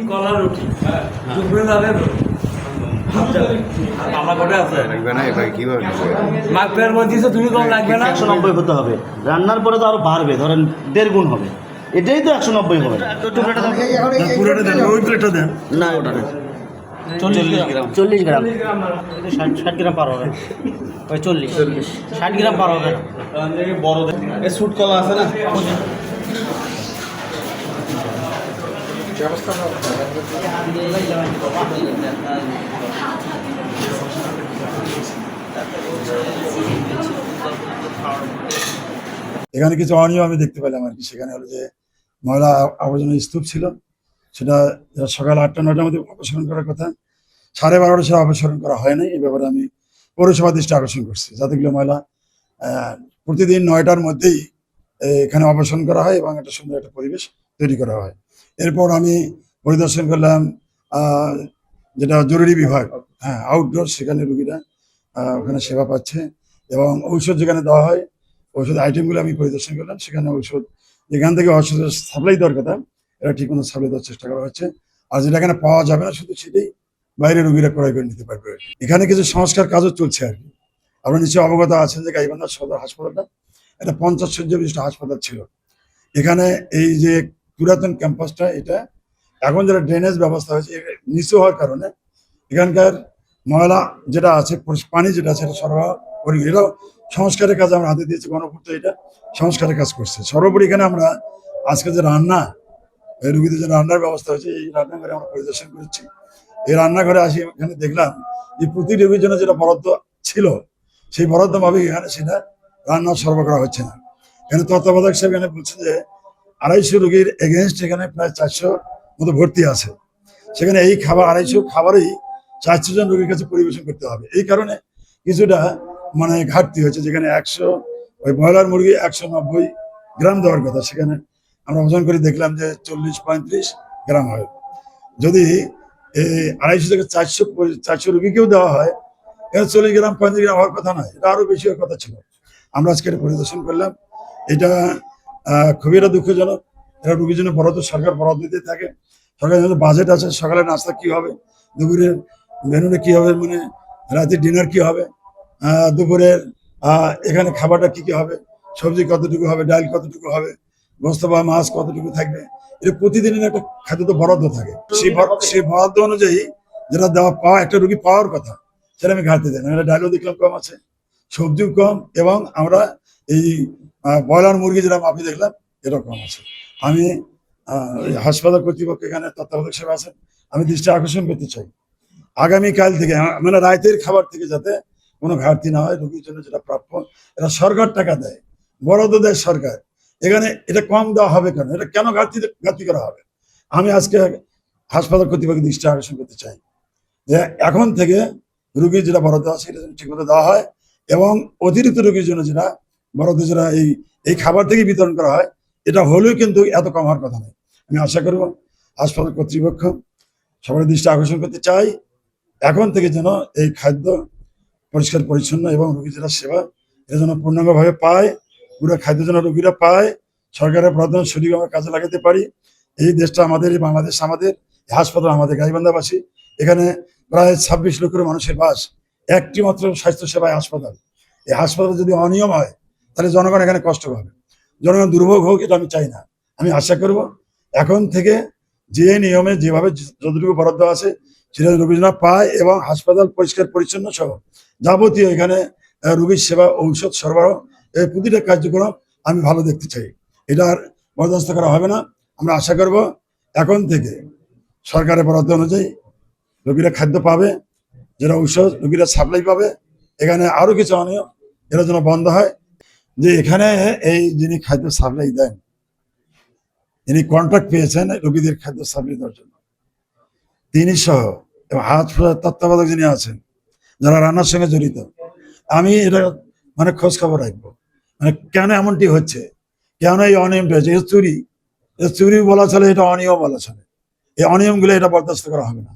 কলা রুটি দুপুরে যাবে আমার ঘরে আছে লাগবে না এবার কিভাবে মাপের মধ্যে তুমি কম লাগবে না 190 হতে হবে। রান্নার পরে তো আরো বাড়বে, ধরেন 1.5 গুণ হবে। এটাই তো 190 হবে। পুরোটা দেন, ওই প্লেটটা দেন। না ওটা না, 40 গ্রাম 60 গ্রাম পার হবে। ওই 60 গ্রাম পার হবে না। বড় এই সুট কলা আছে না এখানে কিছু অনিয়ম আমি দেখতে পেলাম আর কি। সেখানে হলো যে ময়লা আবর্জনা স্তূপ ছিল, সেটা সকাল 8টা-9টার মধ্যে অপসারণ করার কথা, 12:30 সেটা অপসারণ করা হয় নাই। এই ব্যাপারে আমি পৌরসভা দৃষ্টি আকর্ষণ করছি, যাতেগুলো ময়লা প্রতিদিন 9টার মধ্যেই এখানে অপসারণ করা হয় এবং একটা সুন্দর একটা পরিবেশ তৈরি করা হয়। এরপর আমি পরিদর্শন করলাম যেটা জরুরি বিভাগ, হ্যাঁ আউটডোর, সেখানে রুগীরা ওখানে সেবা পাচ্ছে এবং ঔষধ যেখানে দেওয়া হয় ঔষধ আইটেমগুলো আমি পরিদর্শন করলাম। সেখানে ঔষধ যেখান থেকে ওষুধের সাপ্লাই দেওয়ার কথা এটা ঠিক মতো সাপ্লাই দেওয়ার চেষ্টা করা হচ্ছে। আর যেটা এখানে পাওয়া যাবে না শুধু সেটাই বাইরে রুগীরা ক্রয় করে নিতে পারবে। এখানে কিছু সংস্কার কাজও চলছে আর কি। আপনারা নিশ্চয়ই অবগত আছেন যে গাইবান্ধা সদর হাসপাতালটা এটা 50 শয্যা বিশিষ্ট হাসপাতাল ছিল। এখানে এই যে পুরাতন ক্যাম্পাসটা, এটা এখন যেটা ড্রেনেজ ব্যবস্থা হয়েছে নিচু হওয়ার কারণে এখানকার ময়লা যেটা আছে, পানি যেটা আছে, এটা সরবরাহ করি। এটাও সংস্কারের কাজ আমরা হাতে দিয়েছি, গণপূর্ত এটা সংস্কারের কাজ করছে। সর্বোপরি এখানে আমরা আজকে যে রান্না, এই রুগীদের যে রান্নার ব্যবস্থা হয়েছে, এই রান্নাঘরে আমরা পরিদর্শন করেছি। এই রান্নাঘরে আসি এখানে দেখলাম যে প্রতি রোগীর জন্য যেটা বরাদ্দ ছিল সেই বরাদ্দ ভাবে এখানে সেটা রান্না সরবরাহ করা হচ্ছে না। এখানে তত্ত্বাবধায়ক সাহেব এখানে বলছেন যে 250 রোগীর এগেনস্ট এখানে প্রায় 400 মতো ভর্তি আছে। সেখানে এই খাবার 250 খাবারই 400 জন রোগীর কাছে পরিবেশন করতে হবে। এই কারণে কিছুটা মানে ঘাটতি হয়েছে। যেখানে 100 ওই ব্রয়লার মুরগি 190 গ্রাম দেওয়ার কথা, সেখানে আমরা ওজন করে দেখলাম যে 40-35 গ্রাম হয়। যদি এই 250 থেকে 400 রুগীকেও দেওয়া হয়, এখানে 40 গ্রাম 35 গ্রাম হওয়ার কথা নয়, এটা আরো বেশি হওয়ার কথা ছিল। আমরা আজকে এটা পরিদর্শন করলাম। এটা খুবই একটা দুঃখজনক। এটা রুগীর জন্য বরাদ্দ, সরকার বরাদ্দ দিতে থাকে। সরকারের জন্য বাজেট আছে, সকালে নাস্তা কি হবে, দুপুরের মেনুটা কি হবে, মানে রাতে ডিনার কি হবে, দুপুরের এখানে খাবারটা কি কি হবে, সবজি কতটুকু হবে, ডাল কতটুকু হবে, গোস্ত বা মাছ কতটুকু থাকবে, এটা প্রতিদিনের একটা খাদ্য তো বরাদ্দ থাকে। সেই বরাদ্দ অনুযায়ী যেটা দেওয়া পাওয়া একটা রুগী পাওয়ার কথা, সেটা আমি ঘাটতি দেয় না। এটা ডালও দেখলাম কম আছে, সবজিও কম, এবং আমরা এই ব্রয়লার মুরগি যেটা মাপি দেখলাম এটা কম আছে। আমি হাসপাতাল কর্তৃপক্ষ, এখানে তত্ত্বাবধায়ক সেবা আছেন, আমি দৃষ্টি আকর্ষণ করতে চাই আগামীকাল থেকে, মানে রাতের খাবার থেকে যাতে কোনো ঘাটতি না হয়। রোগীর জন্য যেটা প্রাপ্য, এটা সরকার টাকা দেয়, বরাদ্দ দেয় সরকার, এখানে এটা কম দেওয়া হবে কেন, এটা কেন ঘাটতি করা হবে? আমি আজকে হাসপাতাল কর্তৃপক্ষের দৃষ্টি আকর্ষণ করতে চাই যে এখন থেকে রুগীর যেটা বরাদ্দ আছে এটা ঠিকমতো দেওয়া হয়, এবং অতিরিক্ত রোগীর জন্য যেটা বরাদ্দ, যেটা এই খাবার থেকে বিতরণ করা হয়, এটা হলেও কিন্তু এত কম হওয়ার কথা নয়। আমি আশা করব হাসপাতাল কর্তৃপক্ষ সবার দৃষ্টি আকর্ষণ করতে চাই, এখন থেকে যেন এই খাদ্য পরিষ্কার পরিচ্ছন্ন এবং রোগী যেটা সেবা এটা যেন পূর্ণাঙ্গভাবে পায়, পুরো খাদ্য যেন রোগীরা পায়, সরকারের প্রধান সঠিক আমরা কাজে লাগাতে পারি। এই দেশটা আমাদের, এই বাংলাদেশ আমাদের, হাসপাতাল আমাদের, গাইবান্ধাবাসী, এখানে প্রায় 26 লক্ষের মানুষের বাস, একটি মাত্র স্বাস্থ্য সেবায় হাসপাতাল। এই হাসপাতাল যদি অনিয়ম হয় তাহলে জনগণ এখানে কষ্ট পাবে, জনগণ দুর্ভোগ হোক, এটা আমি চাই না। আমি আশা করব এখন থেকে যে নিয়মে যেভাবে যতটুকু বরাদ্দ আছে সেটা রোগীরা পায়, এবং হাসপাতাল পরিষ্কার পরিচ্ছন্ন সহ যাবতীয় এখানে রোগীর সেবা, ঔষধ সরবরাহ, এই প্রতিটা কার্যক্রম আমি ভালো দেখতে চাই। এটা আর বরদাস্ত করা হবে না। আমরা আশা করব এখন থেকে সরকারের বরাদ্দ অনুযায়ী রোগীরা খাদ্য পাবে, যেটা ঔষধ রোগীরা সাপ্লাই পাবে। এখানে আরো কিছু অনিয়ম এটা যেন বন্ধ হয়। যে এখানে এই যিনি খাদ্য সাপ্লাই দেন, ইনি কন্ট্রাক্ট পেয়েছেন রোগীদের খাদ্য সাপ্লাই দেওয়ার জন্য, তিনি সহ এবং হাসপাতাল তত্ত্বাবধায়ক যিনি আছেন, যারা রান্নার সঙ্গে জড়িত, আমি এটা মানে খোঁজ খবর রাখবো, মানে কেন এমনটি হচ্ছে, কেন এই অনিয়মটা হচ্ছে। চুরি বলা চলে, এটা অনিয়ম বলা চলে। এই অনিয়মগুলো এটা বরদাস্ত করা হবে না।